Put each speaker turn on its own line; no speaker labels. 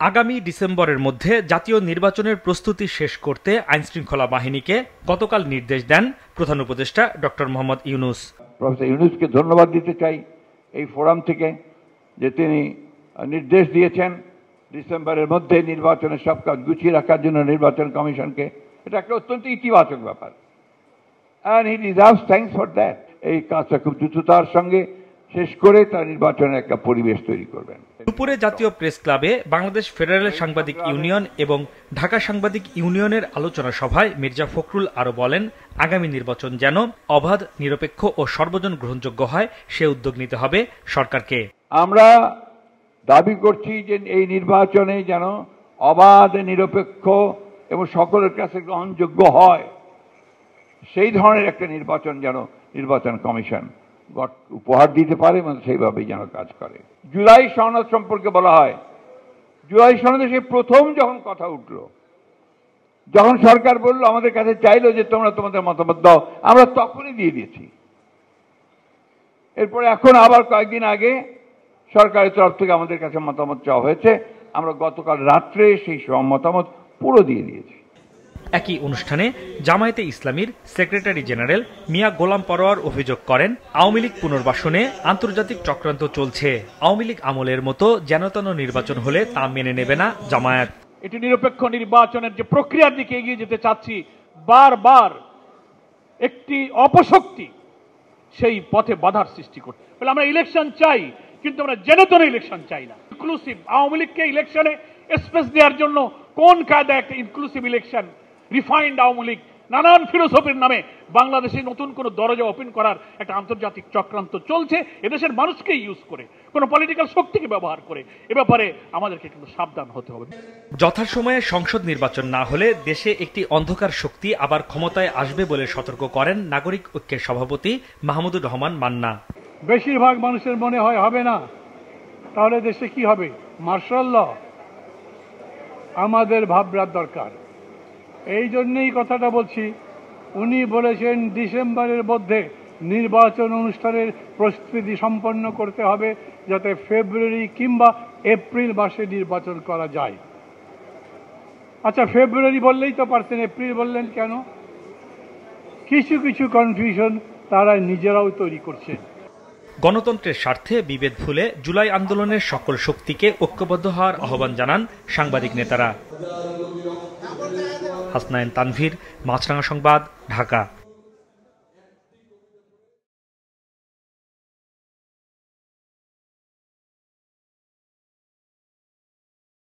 আগামী ডিসেম্বরের মধ্যে জাতীয় নির্বাচনের প্রস্তুতি শেষ করতে আইনশৃঙ্খলা বাহিনীকে গতকাল নির্দেশ দেন প্রধান উপদেষ্টা ডক্টর মোহাম্মদ ইউনূস।
প্রফেসর ইউনূসকে ধন্যবাদ দিতে চাই এই ফোরাম থেকে যে তিনি নির্দেশ দিয়েছেন ডিসেম্বরের মধ্যে নির্বাচনের সব কাজ গুছিয়ে রাখার জন্য নির্বাচন কমিশনকে। এটা একটা অত্যন্ত ইতিবাচক ব্যাপার, and he deserves thanks for that. এই কাজটা খুব দ্রুততার সঙ্গে শেষ করে তার নির্বাচনের একটা পরিবেশ তৈরি করবেন।
দুপুরে জাতীয় প্রেস ক্লাবে বাংলাদেশ ফেডারেল সাংবাদিক ইউনিয়ন এবং ঢাকা সাংবাদিক ইউনিয়নের আলোচনা সভায় মির্জা ফখরুল আরো বলেন, আগামী নির্বাচন যেন অবাধ, নিরপেক্ষ ও সর্বজন গ্রহণযোগ্য হয় সে উদ্যোগ নিতে হবে সরকারকে।
আমরা দাবি করছি যে এই নির্বাচনে যেন অবাধ, নিরপেক্ষ এবং সকলের কাছে গ্রহণযোগ্য হয়, সেই ধরনের একটা নির্বাচন যেন নির্বাচন কমিশন উপহার দিতে পারে এবং সেইভাবেই যেন কাজ করে। জুলাই সনদ সম্পর্কে বলা হয়, জুলাই সনদে সেই প্রথম যখন কথা উঠল, যখন সরকার বলল আমাদের কাছে চাইলো যে তোমরা তোমাদের মতামত দাও, আমরা তখনই দিয়ে দিয়েছি। এরপরে এখন আবার কয়েকদিন আগে সরকারের তরফ থেকে আমাদের কাছে মতামত চাওয়া হয়েছে, আমরা গতকাল রাত্রে সেই সব মতামত পুরো দিয়ে দিয়েছি।
একই অনুষ্ঠানে জামায়াতে ইসলামীর সেক্রেটারি জেনারেল মিয়া গোলাম পরোয়ার অভিযোগ করেন, আওয়ামী লীগ পুনর্বাসনে আন্তর্জাতিক চক্রান্ত চলছে। আওয়ামী লীগ আমলের মতো যেনতেন নির্বাচন হলে তা মেনে নেবে না জামায়াত।
এটি নিরপেক্ষ নির্বাচনের যে প্রক্রিয়ার দিকে এগিয়ে যেতে চাচ্ছি, বারবার একটি অপশক্তি সেই পথে বাধার সৃষ্টি করছে। বলে আমরা ইলেকশন চাই, কিন্তু আমরা যেনতেন ইলেকশন চাই না। ইনক্লুসিভ আওয়ামী লীগকে ইলেকশনে স্পেস দেওয়ার জন্য কোন কায়দা একটা inclusive election, refined Awami League নানান ফিলোসফির নামে বাংলাদেশে নতুন কোন দরজা ওপেন করার একটা আন্তর্জাতিক চক্রান্ত চলছে, এদেশের মানুষকে ইউজ করে, কোন পলিটিক্যাল শক্তিকে ব্যবহার করে। এ ব্যাপারে আমাদেরকে কিন্তু সাবধান হতে হবে।
যথাসময়ে সংসদ নির্বাচন না হলে দেশে একটি অন্ধকার শক্তি আবার ক্ষমতায় আসবে বলে সতর্ক করেন নাগরিক ঐক্যের সভাপতি মাহমুদুর রহমান মান্না।
বেশিরভাগ মানুষের মনে হয় হবে না, তাহলে দেশে কি হবে? মার্শাল ল আমাদের ভাববার দরকার। এই জন্যই কথাটা বলছি। উনি বলেছেন ডিসেম্বরের মধ্যে নির্বাচন অনুষ্ঠানের প্রস্তুতি সম্পন্ন করতে হবে, যাতে ফেব্রুয়ারি কিংবা এপ্রিল মাসে নির্বাচন করা যায়। আচ্ছা, ফেব্রুয়ারি বললেই তো পারতেন, এপ্রিল বললেন কেন? কিছু কিছু কনফিউশন তারা নিজেরাও তৈরি করছে।
গণতন্ত্রের স্বার্থে বিভেদ ভুলে জুলাই আন্দোলনের সকল শক্তিকে ঐক্যবদ্ধ হওয়ার আহ্বান জানান সাংবাদিক নেতারা। হাসনাইন তানভীর, মাছরাঙা সংবাদ, ঢাকা।